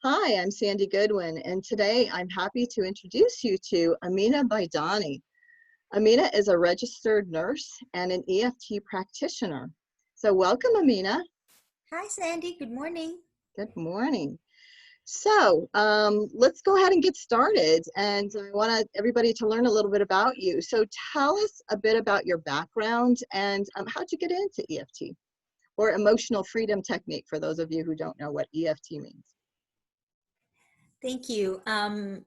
Hi, I'm Sandy Goodwin, and today I'm happy to introduce you to Amina Baidani. Amina is a registered nurse and an EFT practitioner. So welcome, Amina. Hi, Sandy. Good morning. Good morning. Let's go ahead and get started. And I want everybody to learn a little bit about you. So tell us a bit about your background and how'd you get into EFT or emotional freedom technique for those of you who don't know what EFT means. Thank you. I'm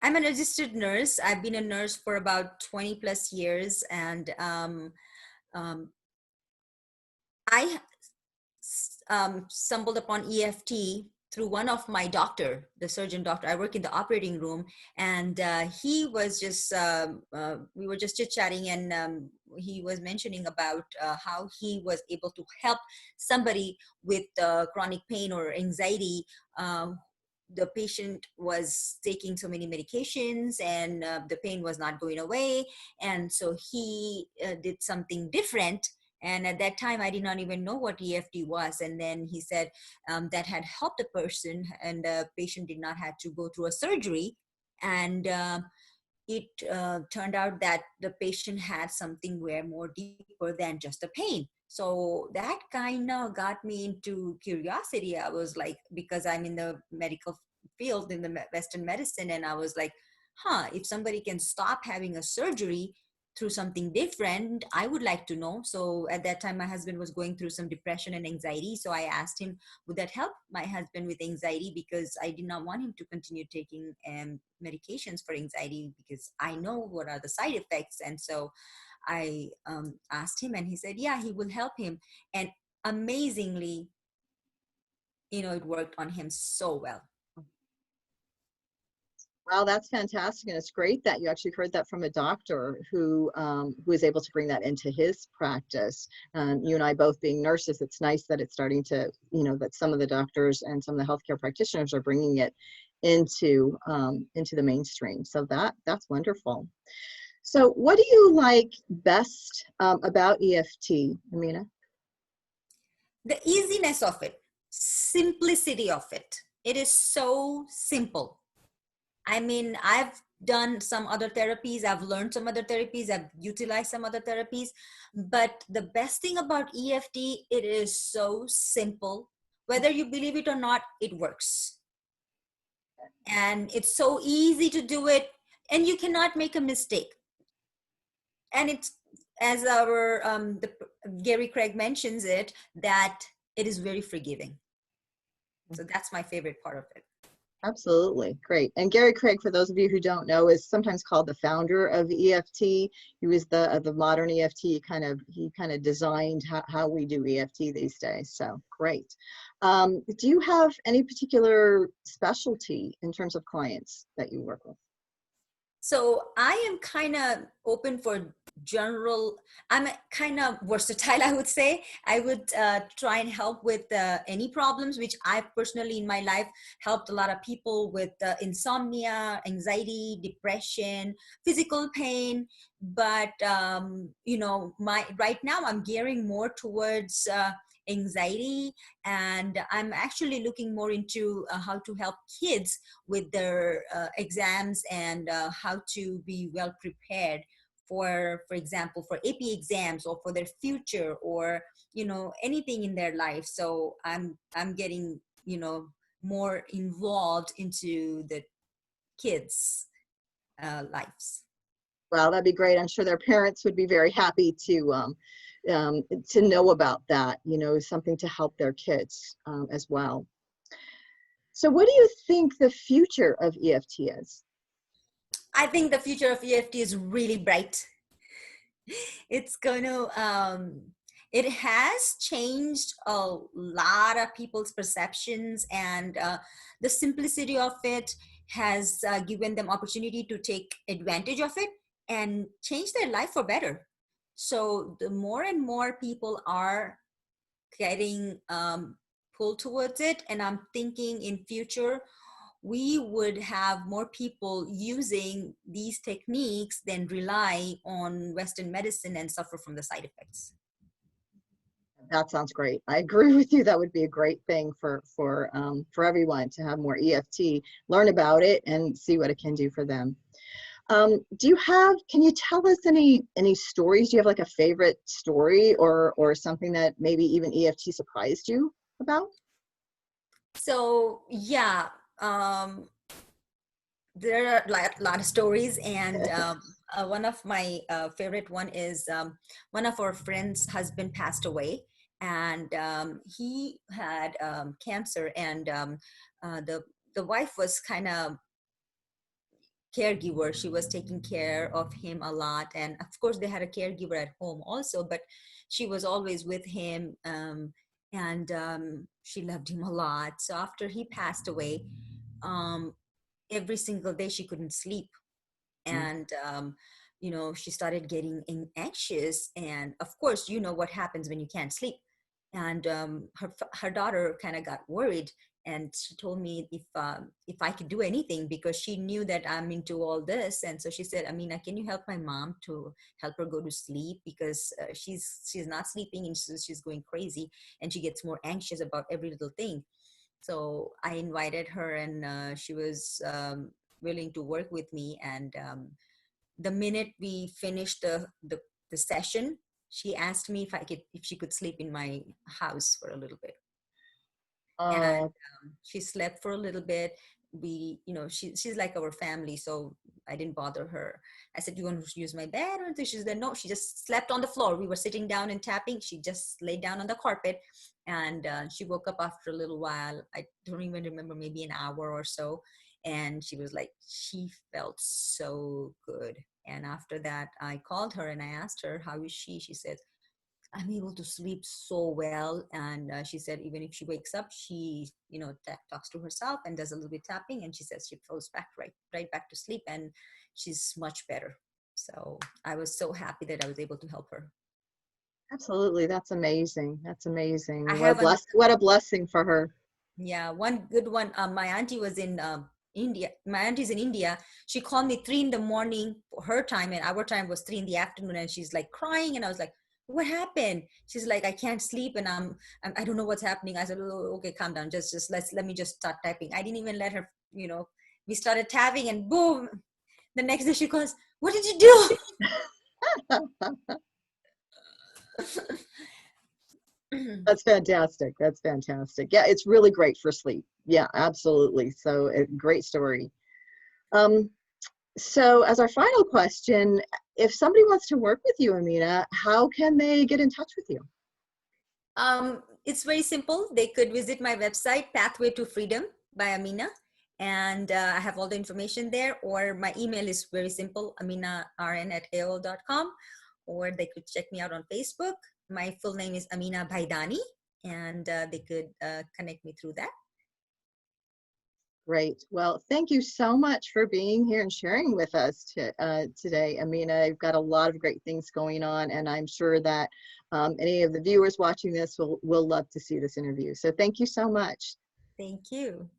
a registered nurse. I've been a nurse for about 20 plus years, and um, I stumbled upon EFT through one of my doctor, the surgeon doctor. I work in the operating room, and he was just, we were just chit-chatting, and he was mentioning about how he was able to help somebody with chronic pain or anxiety. The patient was taking so many medications, and the pain was not going away. And so he did something different. And at that time, I did not even know what EFT was. And then he said that had helped the person, and the patient did not have to go through a surgery. And it turned out that the patient had something where more deeper than just a pain. So that kind of got me into curiosity. I was like, because I'm in the medical field in the Western medicine, and I was like, if somebody can stop having a surgery through something different, I would like to know. So at that time, my husband was going through some depression and anxiety. So I asked him, would that help my husband with anxiety? Because I did not want him to continue taking medications for anxiety, because I know what are the side effects. And so I asked him, and he said, yeah, he will help him. And amazingly, it worked on him so well. Wow, that's fantastic, and it's great that you actually heard that from a doctor who is able to bring that into his practice. You and I both being nurses, it's nice that it's starting to, that some of the doctors and some of the healthcare practitioners are bringing it into the mainstream. So that's wonderful. So, what do you like best about EFT, Amina? The easiness of it, simplicity of it. It is so simple. I mean, I've done some other therapies, I've learned some other therapies, I've utilized some other therapies, but the best thing about EFT, it is so simple. Whether you believe it or not, it works. And it's so easy to do it, and you cannot make a mistake. And it's, as our Gary Craig mentions it, that it is very forgiving. So that's my favorite part of it. Absolutely. Great. And Gary Craig, for those of you who don't know, is sometimes called the founder of EFT. He was the modern EFT. He kind of designed how we do EFT these days. So great. Do you have any particular specialty in terms of clients that you work with? So I am kind of open for general. I'm kind of versatile, I would say. I would try and help with any problems, which I've personally in my life helped a lot of people with insomnia, anxiety, depression, physical pain. But right now I'm gearing more towards anxiety, and I'm actually looking more into how to help kids with their exams, and how to be well prepared for example, for AP exams, or for their future, or anything in their life. So I'm getting more involved into the kids' lives. Well, that'd be great. I'm sure their parents would be very happy to know about that, something to help their kids as well. So what do you think the future of EFT is? I think the future of EFT is really bright. It's going to it has changed a lot of people's perceptions, and the simplicity of it has given them opportunity to take advantage of it and change their life for better. So the more and more people are getting pulled towards it, and I'm thinking in future we would have more people using these techniques than rely on Western medicine and suffer from the side effects. That sounds great. I agree with you. That would be a great thing for everyone to have more EFT, learn about it, and see what it can do for them. Can you tell us any stories? Do you have like a favorite story or something that maybe even EFT surprised you about? So yeah, um, there are a lot of stories, and one of my favorite one is one of our friends' husband passed away, and he had cancer, and the wife was kind of caregiver. She was taking care of him a lot, and of course they had a caregiver at home also, but she was always with him, and she loved him a lot. So after he passed away, um, every single day she couldn't sleep, and she started getting anxious, and of course you know what happens when you can't sleep. And her daughter kind of got worried, and she told me if I could do anything, because she knew that I'm into all this. And so she said, Amina, can you help my mom to help her go to sleep, because she's not sleeping, and she's going crazy, and she gets more anxious about every little thing. So I invited her, and she was willing to work with me. And the minute we finished the session, she asked me if she could sleep in my house for a little bit. And Oh, she slept for a little bit. She's like our family, so I didn't bother her. I said, you want to use my bed or anything? She said no. She just slept on the floor. We were sitting down and tapping. She just laid down on the carpet, and she woke up after a little while. I don't even remember, maybe an hour or so. And she was like, she felt so good. And after that, I called her and I asked her, how is she? She said, I'm able to sleep so well. And she said, even if she wakes up, she, talks to herself and does a little bit tapping. And she says she falls back right back to sleep, and she's much better. So I was so happy that I was able to help her. absolutely. That's amazing. That's I amazing. have an What a blessing for her. Yeah, one good one. My auntie was in India. My auntie's in India. She called me 3 in the morning for her time, and our time was 3 in the afternoon. And she's like crying, and I was like, "What happened?" She's like, "I can't sleep, and I don't know what's happening." I said, "Oh, okay, calm down. Just let me just start typing." I didn't even let her. We started tapping, and boom! The next day she goes, "What did you do?" That's fantastic. That's fantastic. Yeah, it's really great for sleep. Yeah, absolutely. So, great story. Um, so, as our final question, if somebody wants to work with you, Amina, how can they get in touch with you? It's very simple. They could visit my website, Pathway to Freedom by Amina, and I have all the information there. Or my email is very simple, aminarn@aol.com, or they could check me out on Facebook. My full name is Amina Bhaidani, and they could connect me through that. Great. Well, thank you so much for being here and sharing with us today, Amina. You've got a lot of great things going on, and I'm sure that any of the viewers watching this will love to see this interview. So thank you so much. Thank you.